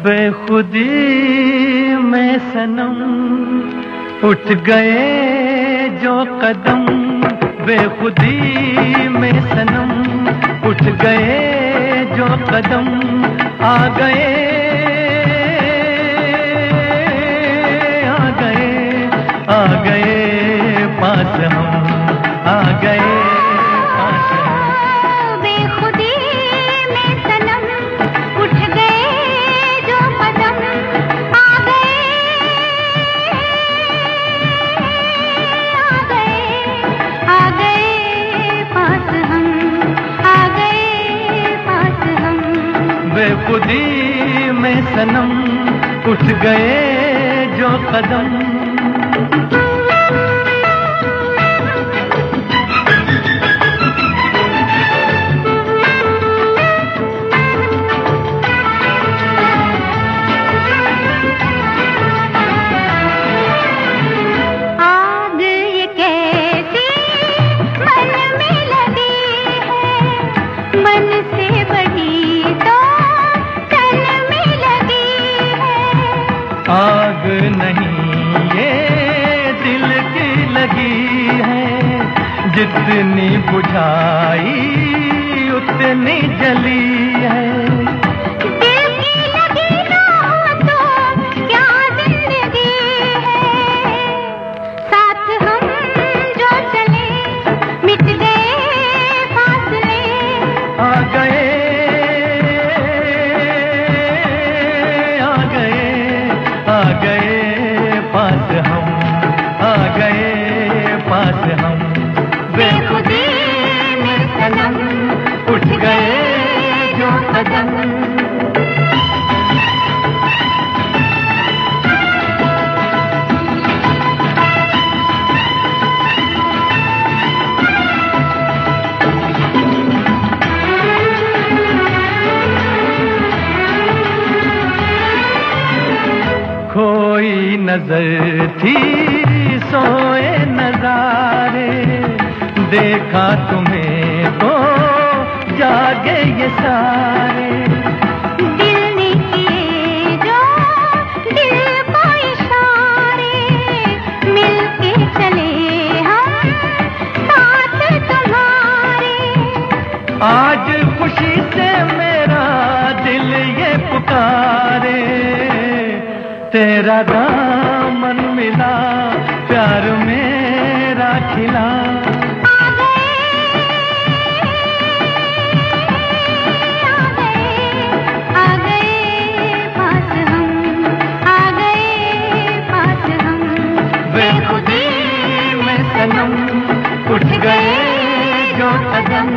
बेखुदी में सनम उठ गए जो कदम, बेखुदी में सनम उठ गए जो कदम, आ गए आ गए आ गए पास हम, आ गए पास हम। बेखुदी में सनम उठ गए जो कदम, आ गए आ गए पास हम, आ गए पास हम। बेखुदी में सनम उठ गए जो कदम। आग नहीं ये दिल की लगी है, जितनी बुझाई उतनी जली है। दिल की लगी ना हो तो क्या जिंदगी है, साथ हम जो चले मिट गए फासले, आ गए आ गए पास हम, आ गए पास हम। बेखुदी में सनम उठ गए जो कदम। खोई नजर थी सोए नजारे, देखा तुम्हें तो जागे ये सारे। दिल ने किए जो दिल को इशारे, मिलके चले हम साथ तुम्हारे। आज खुशी से मेरा दिल ये पुकारे, तेरा दामन मिला प्यार मेरा खिला। आ गए आ गए पास हम, आ गए पास हम। बेखुदी में सनम उठ गए जो कदम।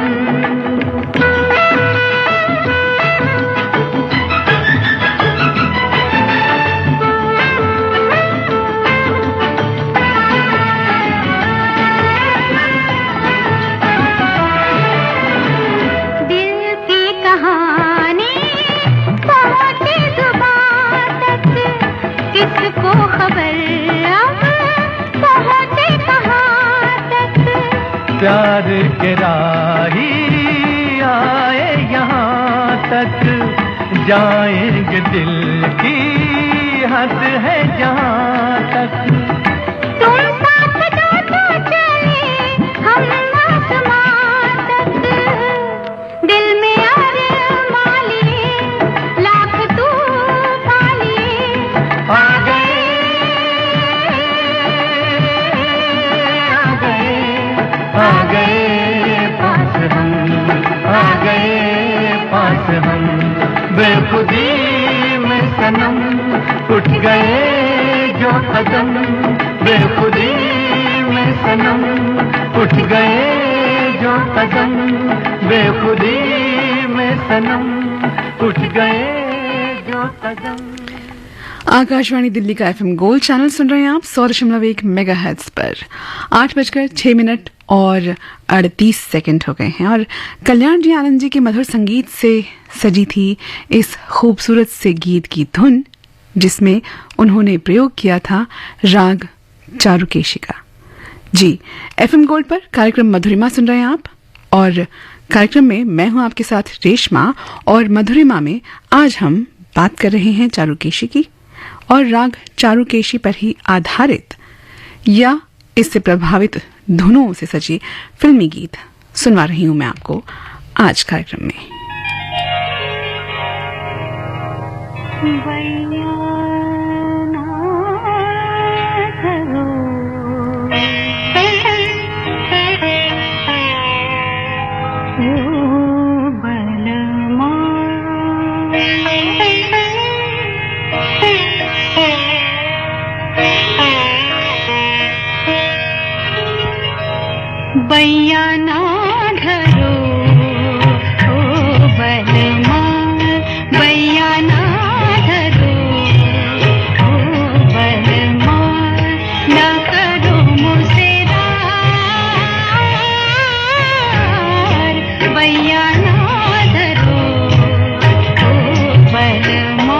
किसको खबर अब पहुंचे कहाँ तक, प्यार के राही आए यहाँ तक, जाएंगे दिल की हद है जहाँ तक। तुम साथ दो तो चले हम आसमां तक, दिल में अरमां लिए लाख तूफान लिए। आ गए आ गए पास हम, आ गए पास हम। बेखुदी में सनम उठ गए जो कदम, बेखुदी में सनम उठ गए जो कदम, बेखुदी में सनम उठ गए जो कदम। आकाशवाणी दिल्ली का एफएम गोल्ड चैनल सुन रहे हैं आप 100.1 मेगाहर्ट्ज पर। 8:06 और 38 सेकंड हो गए हैं और कल्याण जी आनंद जी के मधुर संगीत से सजी थी इस खूबसूरत से गीत की धुन, जिसमें उन्होंने प्रयोग किया था राग चारुकेशी का। जी, एफएम गोल्ड पर कार्यक्रम मधुरिमा सुन रहे हैं आप और कार्यक्रम में मैं हूं आपके साथ रेशमा और मधुरिमा में आज हम बात कर रहे हैं चारुकेशी की, और राग चारुकेशी पर ही आधारित या इससे प्रभावित धुनों से सजी फिल्मी गीत सुनवा रही हूं मैं आपको आज कार्यक्रम में। बैया ना धरो ओ बलमा, बैया ना धरो ओ बलमा, ना करो मुझसे रार, बैया ना धरो ओ बलमा।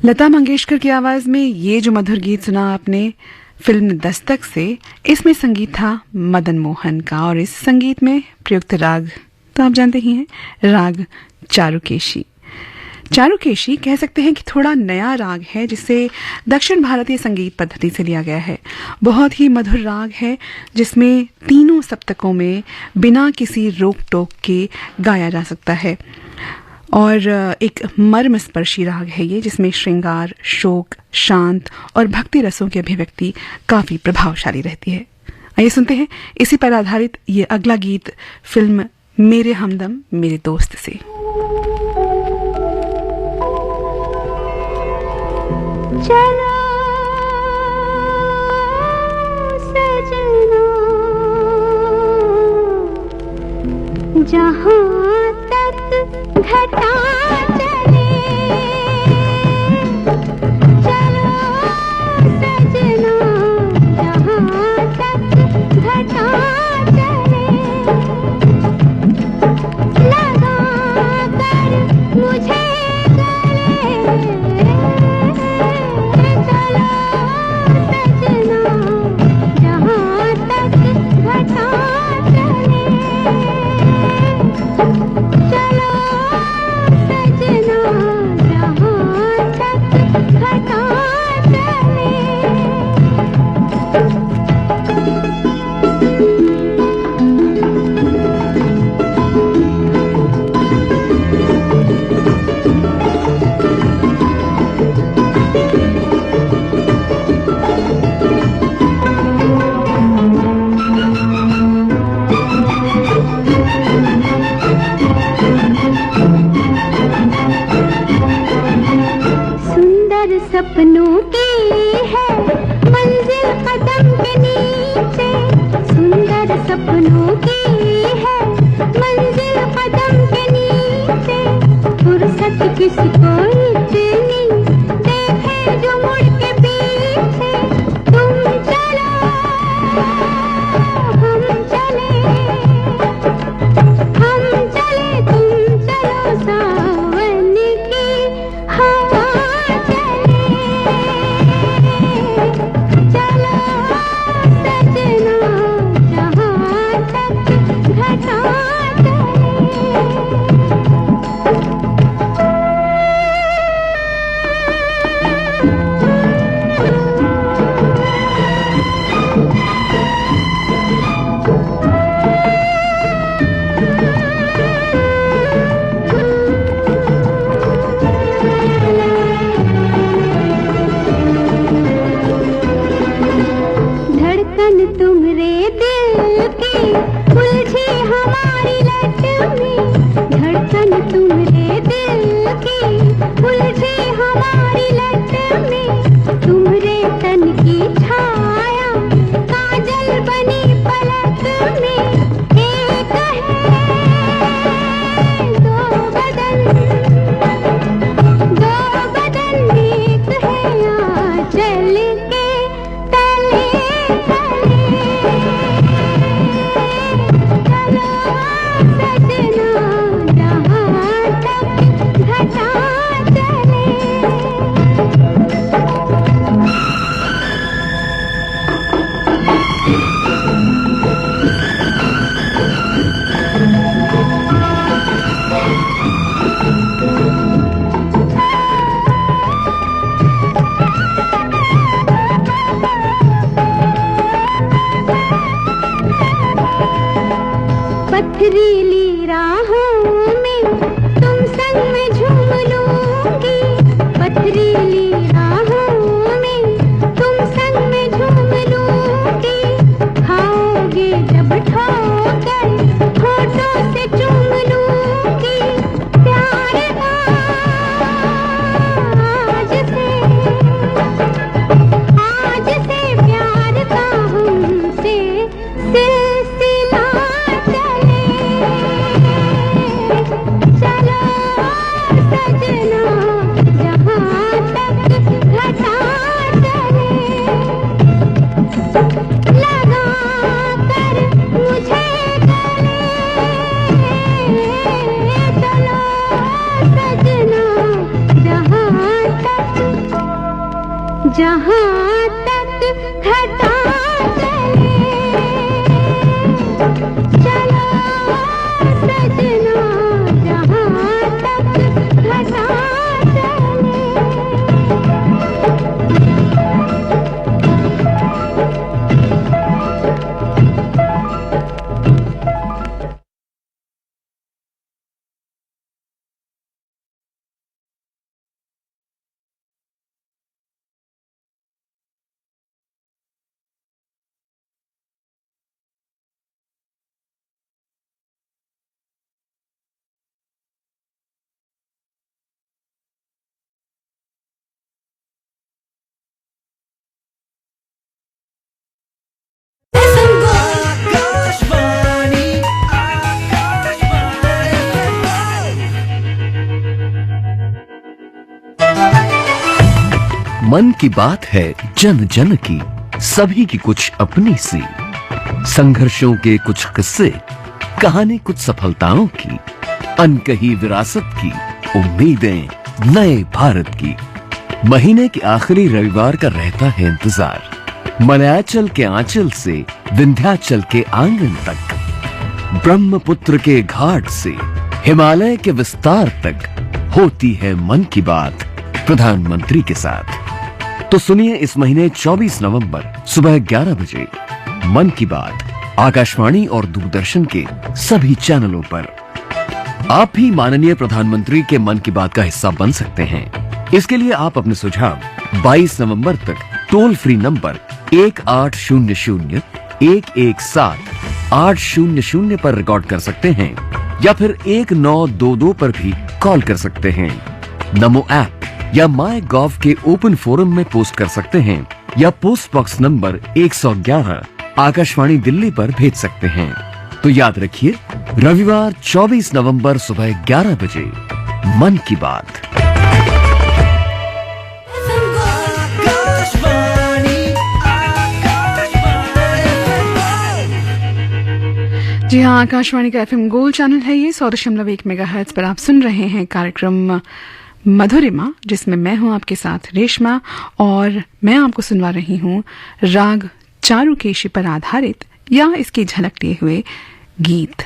लता मंगेशकर की आवाज में ये जो मधुर गीत सुना आपने फिल्म दस्तक से, इसमें संगीत था मदन मोहन का, और इस संगीत में प्रयुक्त राग तो आप जानते ही हैं, राग चारुकेशी। चारुकेशी कह सकते हैं कि थोड़ा नया राग है जिसे दक्षिण भारतीय संगीत पद्धति से लिया गया है। बहुत ही मधुर राग है जिसमें तीनों सप्तकों में बिना किसी रोक टोक के गाया जा सकता है, और एक मर्मस्पर्शी राग है ये, जिसमें श्रृंगार, शोक, शांत और भक्ति रसों की अभिव्यक्ति काफी प्रभावशाली रहती है। आइए सुनते हैं इसी पर आधारित ये अगला गीत फिल्म मेरे हमदम मेरे दोस्त से। चलो सजना जहाँ तक घटा चले, चलो सजना जहाँ तक घटा चले, लगा कर मुझे गले, चलो सजना जहाँ तक घटा चले, चलो सजना जहाँ तक घटा चले। सुंदर सपनों की है मंजिल कदम के नीचे, सुंदर सपनों की है मंजिल कदम के नीचे, फुर्सत किसको इतनी देखे जो मुड़ के पीछे, तुम चलो हम चले, हम चले तुम चलो, सावन की हवा चले, चलो सजना जहाँ तक घटा चले। धड़कन तुम्हारे दिल की उलझी हमारी लट में, धड़कन तुम्हारे दिल की उलझी हमारी लट में, तुम्हारे तन की छाया काजल बनी पलक में, एक है दो बदन, दो बदन एक है आंचल के तले तले, चलो सजना जहाँ तक घटा चले। पथरीली राहों में तुम संग में झूम लूंगी, पथरीली राहों में तुम संग में झूम लूंगी, खाओगे जब ठोकर होठों से चूम लूंगी, प्यार आज से प्यार का हमसे सिलसिला चले, चलो सजना जहाँ तक घटा चले, लगा कर मुझे गले, चलो सजना जहाँ तक घटा मन की बात है जन जन की, सभी की कुछ अपनी सी, संघर्षों के कुछ किस्से, कहानी कुछ सफलताओं की, अनकही विरासत की, उम्मीदें नए भारत की। महीने के आखिरी रविवार का रहता है इंतजार, मलयाचल के आंचल से विंध्याचल के आंगन तक, ब्रह्मपुत्र के घाट से हिमालय के विस्तार तक होती है मन की बात प्रधानमंत्री के साथ। तो सुनिए इस महीने 24 नवंबर सुबह 11 बजे मन की बात आकाशवाणी और दूरदर्शन के सभी चैनलों पर। आप भी माननीय प्रधानमंत्री के मन की बात का हिस्सा बन सकते हैं। इसके लिए आप अपने सुझाव 22 नवंबर तक टोल फ्री नंबर 1800-117-800 पर रिकॉर्ड कर सकते हैं या फिर 1922 पर भी कॉल कर सकते हैं। नमो ऐप या माई गॉव के ओपन फोरम में पोस्ट कर सकते हैं या post box number 111 Akashvani Delhi पर भेज सकते हैं। तो याद रखिए, रविवार 24 नवंबर सुबह 11 बजे मन की बात। जी हाँ, आकाशवाणी का एफएम गोल्ड चैनल है ये 100.1 मेगाहर्ट्ज पर आप सुन रहे हैं कार्यक्रम मधुरिमा, जिसमें मैं हूं आपके साथ रेशमा और मैं आपको सुनवा रही हूं राग चारुकेशी पर आधारित या इसकी झलक लिए हुए गीत।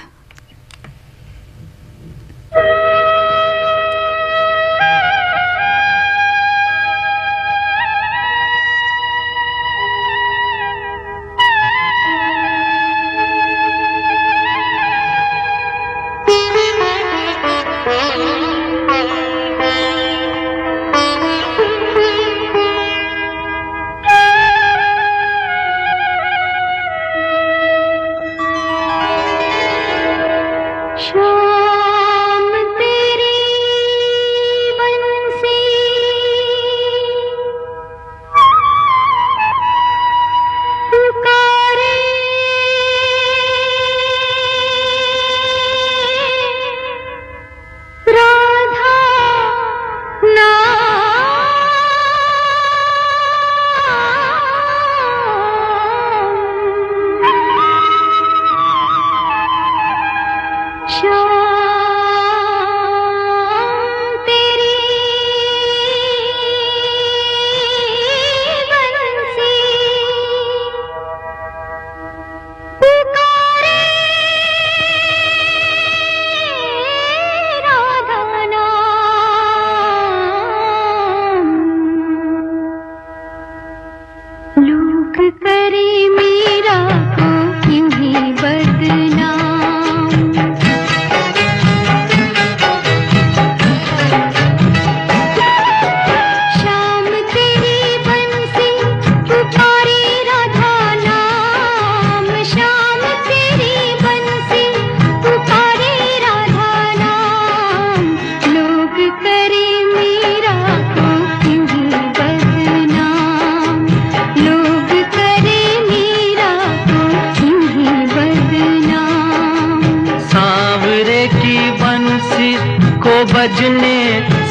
बजने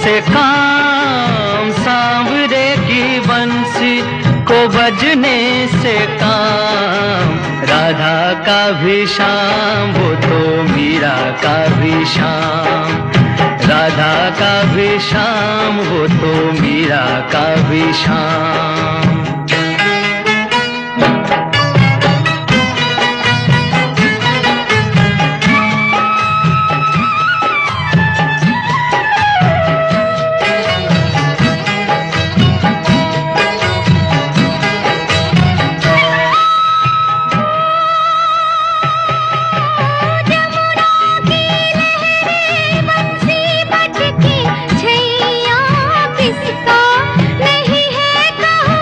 से काम, सांवरे की बंसी को बजने से काम, राधा का भी शाम वो तो मीरा का भी शाम, राधा का भी शाम वो तो मीरा का भी शाम। नहीं है कहो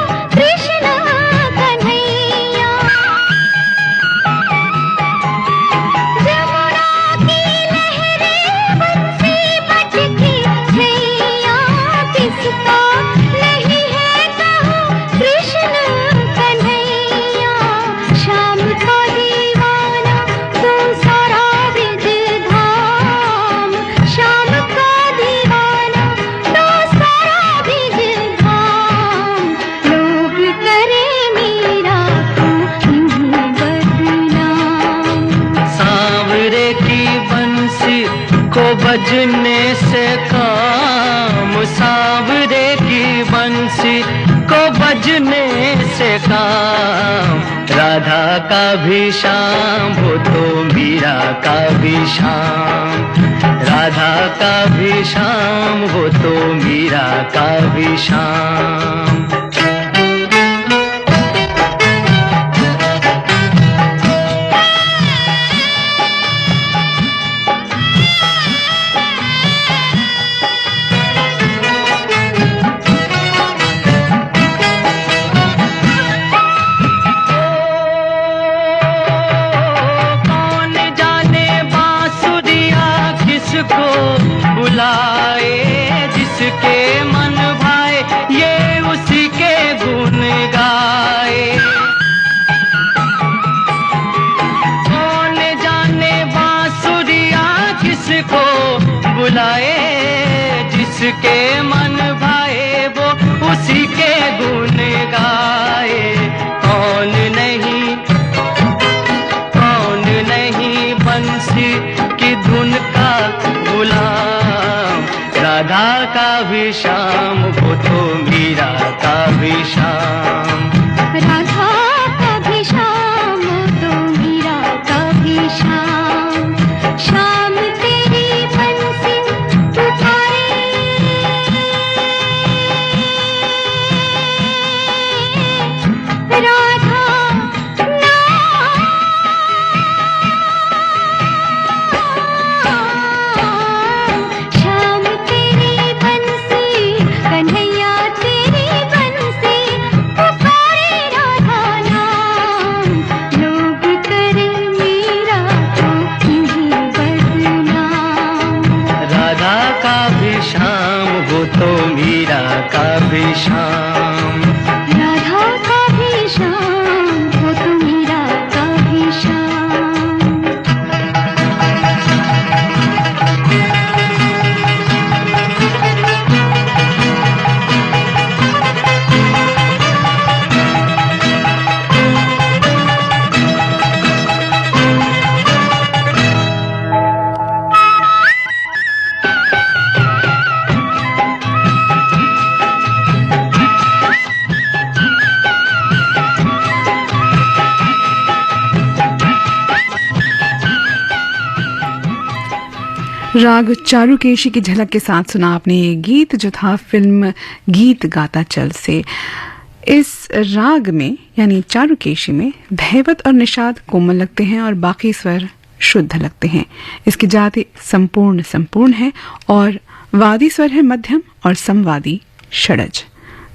बजने से काम, सांवरे की बंसी को बजने से काम। राधा का भी शाम, वो तो मीरा का भी शाम। राधा का भी शाम, वो तो मीरा का भी शाम। बुलाए जिसके मन भाए, ये उसी के गुण गाए। कौन जाने बांसुरिया किसको बुलाए, जिसके मन भाए वो उसी के गुण गाए। कौन नहीं बंसी की धुन का गुलाम। राधा का भी शाम, वो तो मीरा का भी शाम। राधा का भी शाम, तो मीरा का भी शाम। शाम तेरी बंसी पुकारे, राधा तो मीरा का भी शाम। राधा का भी शाम, वो तो मीरा का भी शाम। राग चारुकेशी की झलक के साथ सुना आपने ये गीत, जो था फिल्म गीत गाता चल से। इस राग में यानी चारुकेशी में धैवत और निषाद कोमल लगते हैं और बाकी स्वर शुद्ध लगते हैं। इसकी जाति संपूर्ण है और वादी स्वर है मध्यम और समवादी षडज।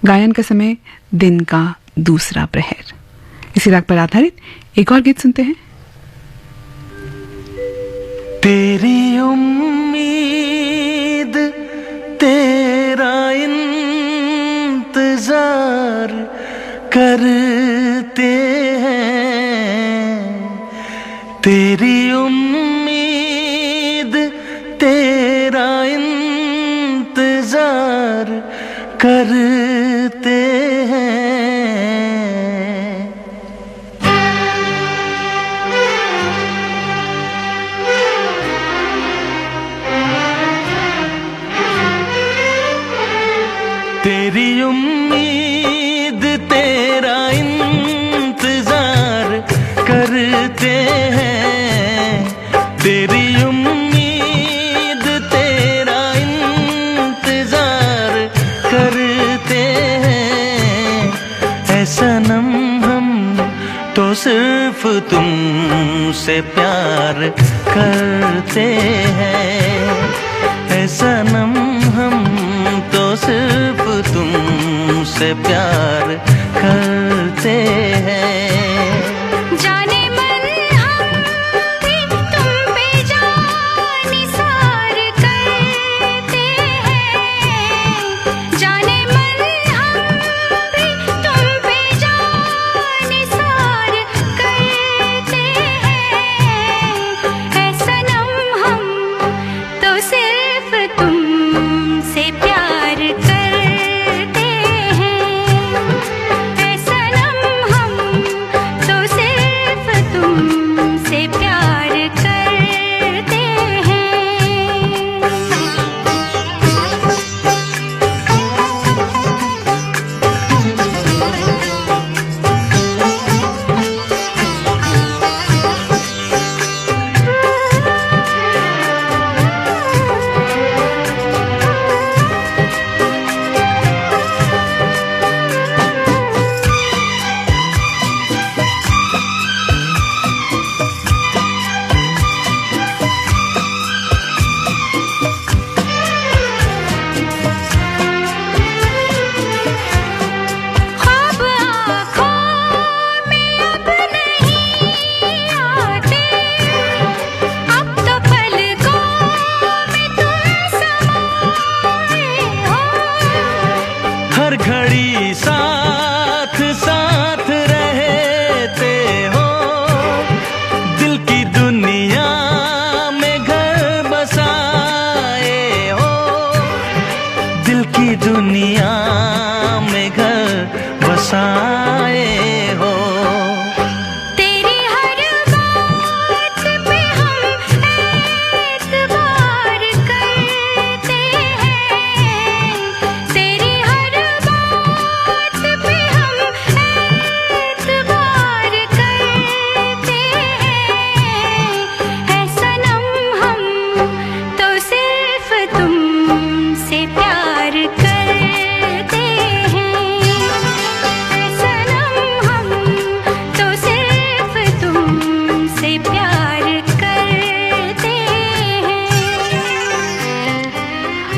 गायन का समय दिन का दूसरा प्रहर। इसी राग पर आधारित एक और गीत सुनते हैं। तेरी उम्मीद तेरा इंतजार करते हैं। तेरी उम्मीद तेरा इंतजार करते हैं। तेरी उम्मीद तेरा इंतजार करते हैं। तेरी उम्मीद तेरा इंतजार करते हैं। ऐ सनम हम तो सिर्फ तुमसे प्यार करते हैं। ऐ सनम हम तो सिर्फ तुमसे प्यार करते हैं। जाने मन हम भी तुम पे जान निसार करते हैं। जाने मन हम भी तुम पे जान निसार करते हैं। ऐ सनम हम तो सिर्फ तुमसे प्यार करते हैं। ऐ सनम हम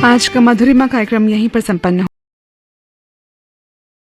आज का मधुरिमा कार्यक्रम यहीं पर संपन्न